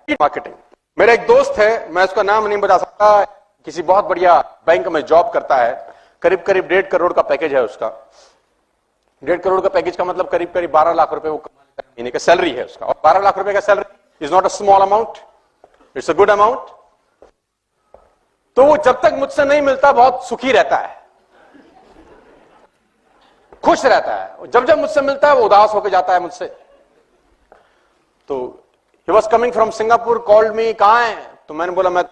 Marketing. मेरा एक दोस्त है, मैं उसका नाम नहीं बता सकता, किसी बहुत बढ़िया बैंक में जॉब करता है, करीब करीब 1.5 करोड़ का पैकेज है उसका। 1.5 करोड़ का पैकेज का मतलब करीब करीब 12 लाख रुपए वो महीने का सैलरी है उसका। और 12 लाख रुपए का salary is not a small amount, it's a good amount. तो वो जब तक मुझसे नहीं मिलता बहुत सुखी रहता है, खुश रहता है। जब जब मुझसे मिलता है वो उदास होकर जाता है मुझसे। तो he was coming from Singapore, called me, कहां है? तो मैंने बोला मैं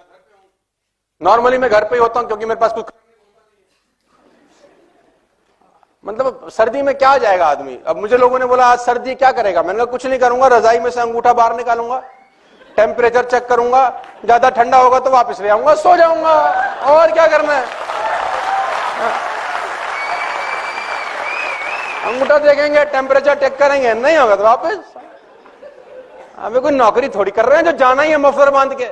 नॉर्मली मैं घर पे ही होता हूं, क्योंकि मेरे पास कुछ मतलब सर्दी में क्या जाएगा आदमी। अब मुझे लोगों ने बोला आज सर्दी क्या करेगा? मैंने कहा कुछ नहीं करूंगा, रजाई में से अंगूठा बाहर निकालूंगा, टेम्परेचर चेक करूंगा, ज्यादा ठंडा होगा तो वापस ले आऊंगा, सो जाऊंगा, और क्या करना है। अंगूठा देखेंगे, टेम्परेचर चेक करेंगे, नहीं होगा तो वापस। अभी कोई नौकरी थोड़ी कर रहे हैं जो जाना ही है मफलर बांध के।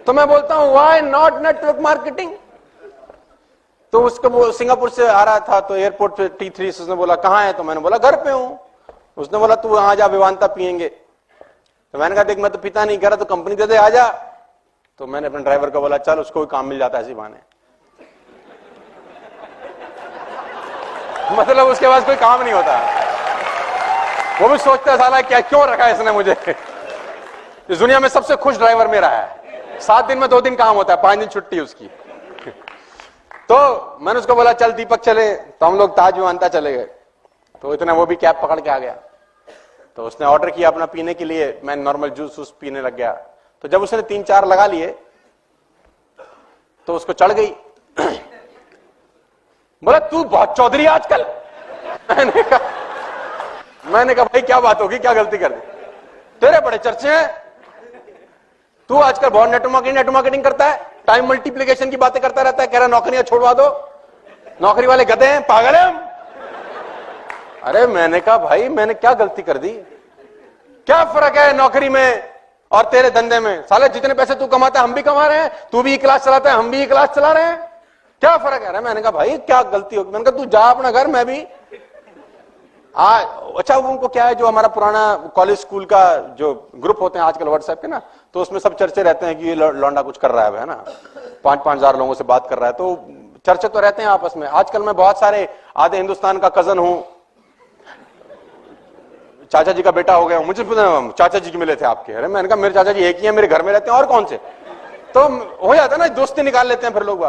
तो मैं बोलता हूं व्हाई नॉट नेटवर्क मार्केटिंग। तो उसको सिंगापुर से आ रहा था तो एयरपोर्ट पे T3 से उसने बोला कहां है? तो मैंने बोला घर पे हूं। उसने बोला तू वहां जा, विवांता पियेंगे। तो मैंने कहा देख मैं तो पिता नहीं, करा तो कंपनी दे दे, आ जा। तो मैंने अपने ड्राइवर को बोला चल उसको भी काम मिल जाता है इसी बहाने। मतलब उसके पास कोई काम नहीं होता, वो भी सोचता है साला क्या क्यों रखा है इसने मुझे। इस दुनिया में सबसे खुश ड्राइवर मेरा है। 7 दिन में 2 दिन काम होता है, 5 दिन छुट्टी उसकी। तो मैंने उसको बोला चल दीपक चले। तो हम लोग ताज विवांता चले गए। तो इतना वो भी कैब पकड़ के आ गया। तो उसने ऑर्डर किया अपना पीने के लिए, मैं नॉर्मल जूस पीने लग गया। तो जब उसने 3-4 लगा लिए तो उसको चढ़ गई। बोला तू बहुत चौधरी आजकल। मैंने कहा भाई क्या बात होगी, क्या गलती कर दी? तेरे बड़े चर्चे हैं, तू आजकल बहुत नेटवर्क मार्केटिंग करता है, टाइम मल्टीप्लिकेशन की बातें करता रहता है, कह रहा नौकरियां छोड़वा दो, नौकरी वाले गधे हैं, पागल हैं हम। अरे मैंने कहा भाई मैंने क्या गलती कर दी? क्या फर्क है नौकरी में और तेरे धंधे में? साले जितने पैसे तू कमाता है हम भी कमा रहे हैं, तू भी क्लास चलाता है हम भी क्लास चला रहे हैं, क्या फर्क है? मैंने कहा भाई क्या गलती होगी? मैंने कहा तू जा अपना घर, मैं भी। अच्छा उनको क्या है, जो हमारा पुराना कॉलेज स्कूल का जो ग्रुप होते हैं आजकल व्हाट्सएप के ना, तो उसमें सब चर्चे रहते हैं कि ये लौंडा कुछ कर रहा है ना, 5-5 हजार लोगों से बात कर रहा है, तो चर्चे तो रहते हैं आपस में। आजकल मैं बहुत सारे आधे हिंदुस्तान का कजन हूं, चाचा जी का बेटा हो गया, मुझे चाचा जी के मिले थे आपके। अरे मैंने कहा मेरे चाचा जी एक ही है, मेरे घर में रहते हैं और कौन से। तो हो जाता है ना, दोस्ती निकाल लेते हैं फिर लोग।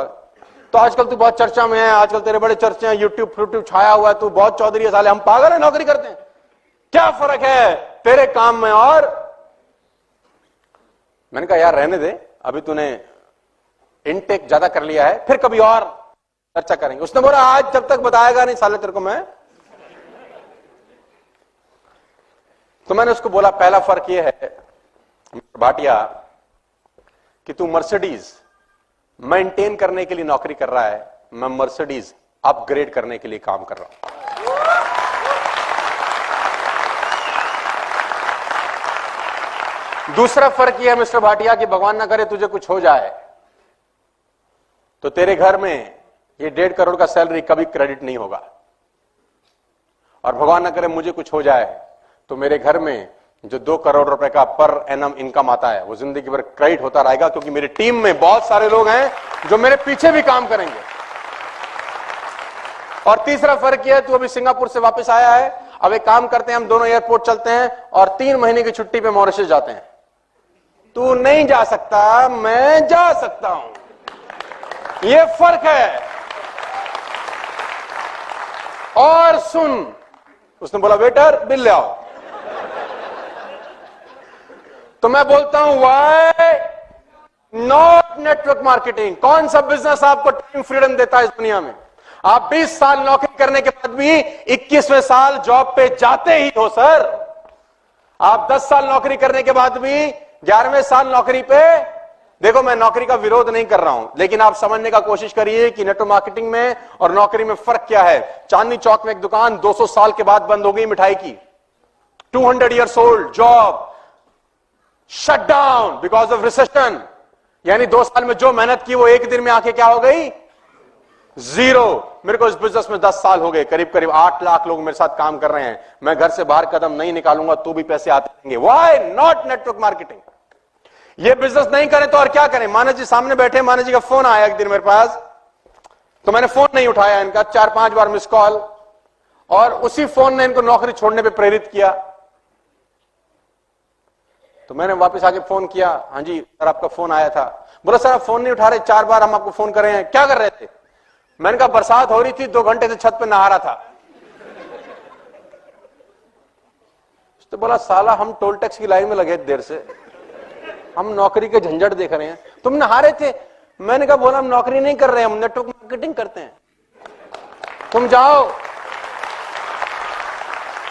तो आजकल तू बहुत चर्चा में है, आजकल तेरे बड़े चर्चे हैं, यूट्यूब छाया हुआ है, तू बहुत चौधरी है, साले हम पागल है नौकरी करते हैं, क्या फर्क है तेरे काम में? और मैंने कहा यार रहने दे, अभी तूने इनटेक ज्यादा कर लिया है, फिर कभी और चर्चा करेंगे। उसने बोला आज जब तक बताएगा नहीं साले तेरे को मैं। तो मैंने उसको बोला पहला फर्क यह है भाटिया कि तू मर्सिडीज मेंटेन करने के लिए नौकरी कर रहा है, मैं मर्सिडीज अपग्रेड करने के लिए काम कर रहा हूं। दूसरा फर्क यह है मिस्टर भाटिया कि भगवान ना करे तुझे कुछ हो जाए तो तेरे घर में ये 1.5 करोड़ का सैलरी कभी क्रेडिट नहीं होगा, और भगवान ना करे मुझे कुछ हो जाए तो मेरे घर में जो 2 करोड़ रुपए का पर एनम इनकम आता है वो जिंदगी भर क्रेडिट होता रहेगा, क्योंकि मेरी टीम में बहुत सारे लोग हैं जो मेरे पीछे भी काम करेंगे। और तीसरा फर्क यह है, तू अभी सिंगापुर से वापस आया है, अब एक काम करते हैं हम दोनों एयरपोर्ट चलते हैं और 3 महीने की छुट्टी पे मॉरिशस जाते हैं। तू नहीं जा सकता, मैं जा सकता हूं, यह फर्क है। और सुन, उसने बोला वेटर बिल ले आओ। तो मैं बोलता हूं व्हाई नॉट नेटवर्क मार्केटिंग? कौन सा बिजनेस आपको टाइम फ्रीडम देता है इस दुनिया में? आप 20 साल नौकरी करने के बाद भी 21वें साल जॉब पे जाते ही हो सर। आप 10 साल नौकरी करने के बाद भी 11वें साल नौकरी पे, देखो मैं नौकरी का विरोध नहीं कर रहा हूं, लेकिन आप समझने का कोशिश करिए कि नेटवर्क मार्केटिंग में और नौकरी में फर्क क्या है। चांदनी चौक में एक दुकान 200 साल के बाद बंद हो गई मिठाई की, 200 years old job shut down because of recession. यानी 2 साल में जो मेहनत की वो एक दिन में आके क्या हो गई? जीरो। मेरे को इस बिजनेस में 10 साल हो गए, करीब करीब 8 लाख लोग मेरे साथ काम कर रहे हैं। मैं घर से बाहर कदम नहीं निकालूंगा तो भी पैसे आते रहेंगे। Why not network marketing? ये बिजनेस नहीं करें तो और क्या करें? मानस जी सामने बैठे, मानस जी का फोन आया एक दिन मेरे पास, तो मैंने फोन नहीं उठाया इनका, 4-5 बार मिस कॉल, और उसी फोन ने इनको नौकरी छोड़ने पे प्रेरित किया। तो मैंने वापस आके फोन किया, हाँ जी सर आपका फोन आया था। बोला सर आप फोन नहीं उठा रहे, 4 बार हम आपको फोन कर रहे हैं, क्या कर रहे थे? मैंने कहा बरसात हो रही थी, 2 घंटे से छत पे नहा रहा था। तो बोला साला हम टोल टैक्स की लाइन में लगे देर से, हम नौकरी के झंझट देख रहे हैं, तुम नहा रहे थे। मैंने कहा बोला हम नौकरी नहीं कर रहे हैं, हम नेटवर्क मार्केटिंग करते हैं, तुम जाओ।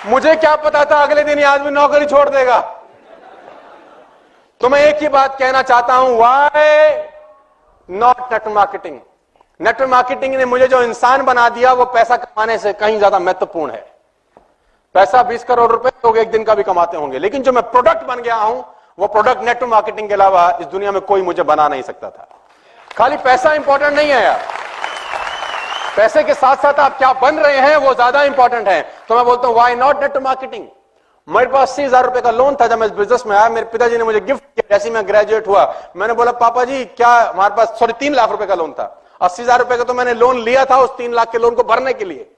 मुझे क्या पता था अगले दिन ये आदमी नौकरी छोड़ देगा। तो मैं एक ही बात कहना चाहता हूं, why not network marketing? Network marketing ने मुझे जो इंसान बना दिया वो पैसा कमाने से कहीं ज्यादा महत्वपूर्ण है। पैसा 20 करोड़ रुपए लोग एक दिन का भी कमाते होंगे, लेकिन जो मैं प्रोडक्ट बन गया हूं वो प्रोडक्ट नेटवर्क मार्केटिंग के अलावा इस दुनिया में कोई मुझे बना नहीं सकता था। खाली पैसा इंपॉर्टेंट नहीं है यार, पैसे के साथ साथ आप क्या बन रहे हैं वो ज्यादा इंपॉर्टेंट है। तो मैं बोलता हूं व्हाई नॉट नेटवर्क मार्केटिंग? मेरे पास 80,000 रुपए का लोन था जब मैं इस बिजनेस में आया, मेरे पिताजी ने मुझे गिफ्ट किया जैसे मैं ग्रेजुएट हुआ। मैंने बोला पापा जी क्या हमारे पास 3 लाख रुपए का लोन था, 80,000 रुपए का तो मैंने लोन लिया था उस 3 लाख के लोन को भरने के लिए।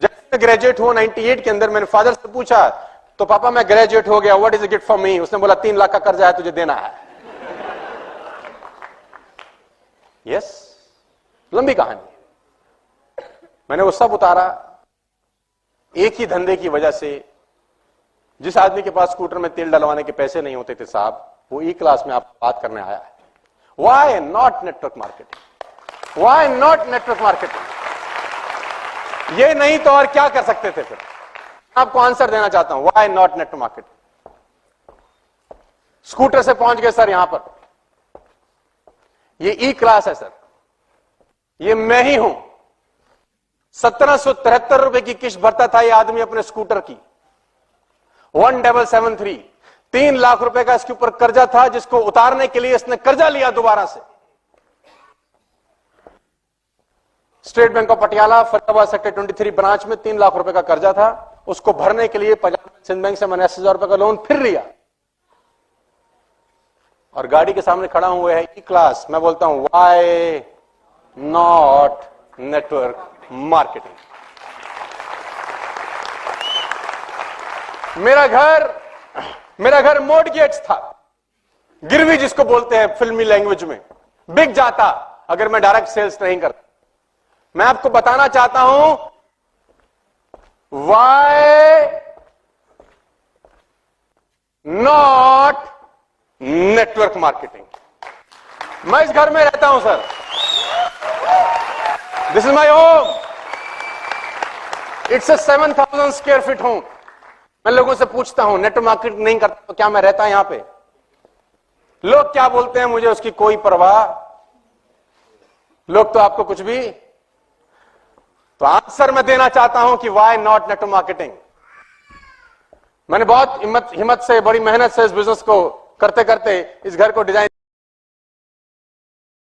जब मैं ग्रेजुएट हुआ 98 के अंदर, मैंने फादर से पूछा तो पापा मैं ग्रेजुएट हो गया, what is a gift for me? उसने बोला 3 लाख का कर्जा है तुझे देना है। यस, लंबी कहानी। मैंने वो सब उतारा एक ही धंधे की वजह से। जिस आदमी के पास स्कूटर में तेल डलवाने के पैसे नहीं होते थे साहब, वो ई क्लास में आपको बात करने आया है। Why not network marketing? Why not network marketing? ये नहीं तो और क्या कर सकते थे फिर? आपको आंसर देना चाहता हूं, why not network marketing? Scooter से पहुंच गए सर यहां पर, ये ई क्लास है सर, ये मैं ही हूं। 1773 रुपए की किस्त भरता था ये आदमी अपने स्कूटर की, 1773। 3 लाख रुपए का इसके ऊपर कर्जा था जिसको उतारने के लिए इसने कर्जा लिया दोबारा से। State bank of Patiala Faridabad sector 23 branch में 3 लाख रुपए का कर्जा था, उसको भरने के लिए पंजाब सिंध बैंक से मैंने 80,000 रुपए का लोन फिर लिया, और गाड़ी के सामने खड़ा हुआ है ई क्लास। मैं बोलता हूं व्हाई नॉट नेटवर्क मार्केटिंग? मेरा घर मॉर्टगेज था, गिरवी जिसको बोलते हैं फिल्मी लैंग्वेज में, बिक जाता अगर मैं डायरेक्ट सेल्स नहीं करता। मैं आपको बताना चाहता हूं व्हाई नॉट नेटवर्क मार्केटिंग? मैं इस घर में रहता हूं sir, this is my home, it's a 7,000 square feet home. मैं लोगों से पूछता हूं नेटवर्क मार्केटिंग नहीं करता तो क्या मैं रहता यहां पे? लोग क्या बोलते हैं मुझे उसकी कोई परवाह, लोग तो आपको कुछ भी। तो आंसर मैं देना चाहता हूं कि व्हाई नॉट नेटवर्क मार्केटिंग? मैंने बहुत हिम्मत से, बड़ी मेहनत से इस बिजनेस को करते करते इस घर को डिजाइन